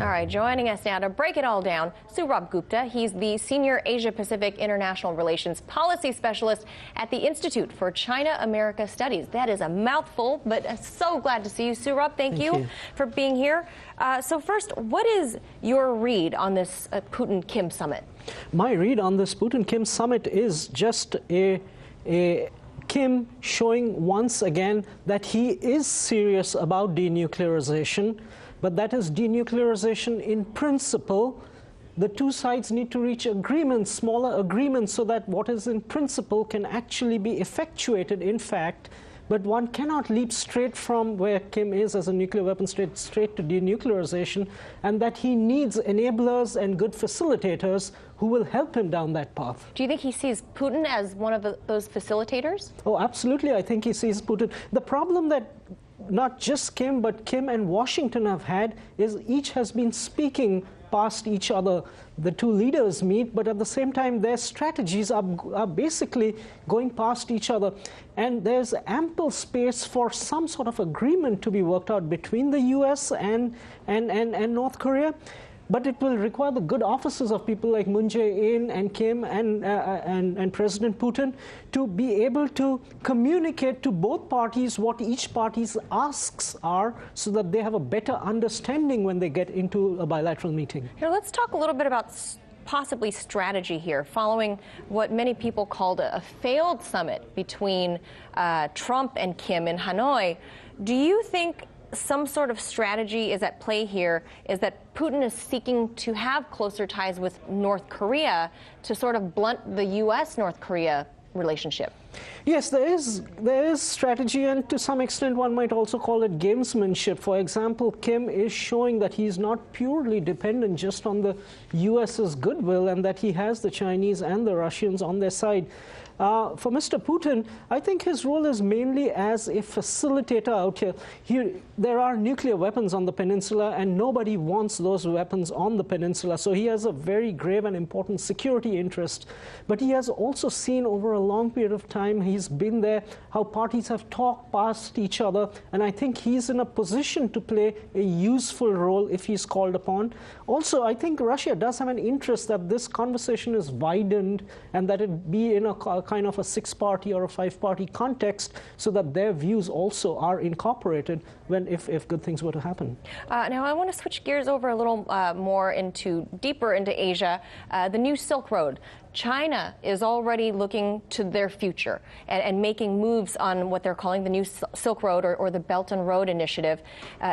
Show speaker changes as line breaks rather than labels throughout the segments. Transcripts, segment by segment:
All right, joining us now to break it all down, Saurabh Gupta. He's the Senior Asia-Pacific International Relations Policy Specialist at the Institute for China-America Studies. That is a mouthful, but so glad to see you, Saurabh. Thank you for being here. So first, what is your read on this Putin-Kim summit?
My read on this Putin-Kim summit is just a Kim showing once again that he is serious about denuclearization, but that is denuclearization in principle. The two sides need to reach agreements, smaller agreements, so that what is in principle can actually be effectuated in fact. But one cannot leap straight from where Kim is as a nuclear weapon state straight to denuclearization, and that he needs enablers and good facilitators who will help him down that path.
Do you think he sees Putin as one of those facilitators?
Oh, absolutely. I think he sees Putin. The problem that not just Kim, but Kim and Washington have had is each has been speaking past each other. The two leaders meet, but at the same time, their strategies are basically going past each other. And there's ample space for some sort of agreement to be worked out between the US and North Korea. But it will require the good offices of people like Moon Jae-in and Kim and President Putin to be able to communicate to both parties what each party's asks are, so that they have a better understanding when they get into a bilateral meeting.
Here, let's talk a little bit about possibly strategy here, following what many people called a failed summit between Trump and Kim in Hanoi. Do you think some sort of strategy is at play here, is that Putin is seeking to have closer ties with North Korea to sort of blunt the U.S.-North Korea relationship?
Yes, there is strategy, and to some extent one might also call it gamesmanship. For example, Kim is showing that he's not purely dependent just on the U.S.'s goodwill, and that he has the Chinese and the Russians on their side. For Mr. Putin, I think his role is mainly as a facilitator out here. There are nuclear weapons on the peninsula, and nobody wants those weapons on the peninsula. So he has a very grave and important security interest. But he has also seen over a long period of time, he's been there, how parties have talked past each other. And I think he's in a position to play a useful role if he's called upon. Also, I think Russia does have an interest that this conversation is widened and that it be in a kind of a six-party or a five-party context, so that their views also are incorporated when if good things were to happen.
Now I want to switch gears over a little more deeper into Asia. The new Silk Road. China is already looking to their future and making moves on what they're calling the new Silk Road or the Belt and Road Initiative.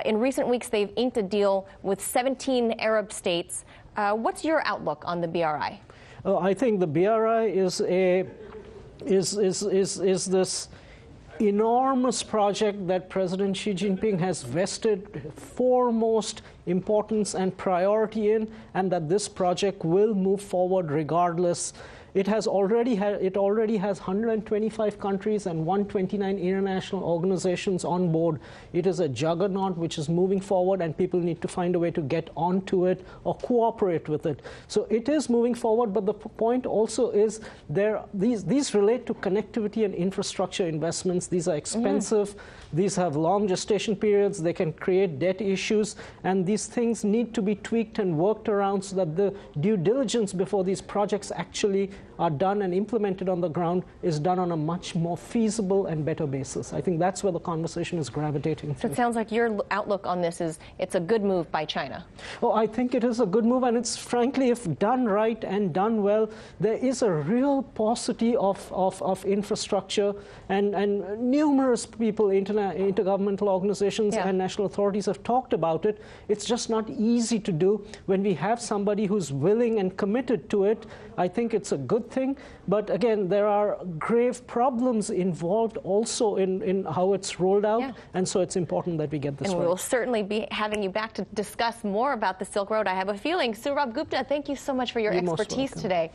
In recent weeks, they've inked a deal with 17 Arab states. What's your outlook on the BRI?
I think the BRI is this enormous project that President Xi Jinping has vested foremost importance and priority in, and that this project will move forward regardless. It already has 125 countries and 129 international organizations on board. It is a juggernaut which is moving forward, and people need to find a way to get onto it or cooperate with it. So it is moving forward, but the point also is these relate to connectivity and infrastructure investments. These are expensive. These have long gestation periods. They can create debt issues, and these things need to be tweaked and worked around so that the due diligence before these projects actually are done and implemented on the ground is done on a much more feasible and better basis. I think that's where the conversation is gravitating to.
So it sounds like your outlook on this is it's a good move by China.
Oh, I think it is a good move, and it's frankly, if done right and done well, there is a real paucity of infrastructure, and numerous people, intergovernmental organizations and national authorities have talked about it. It's just not easy to do. When we have somebody who's willing and committed to it, I think it's a good thing. But again, there are grave problems involved also in how it's rolled out, and so it's important that we get this right.
And we will certainly be having you back to discuss more about the Silk Road, I have a feeling. Saurabh Gupta, thank you so much for your expertise today.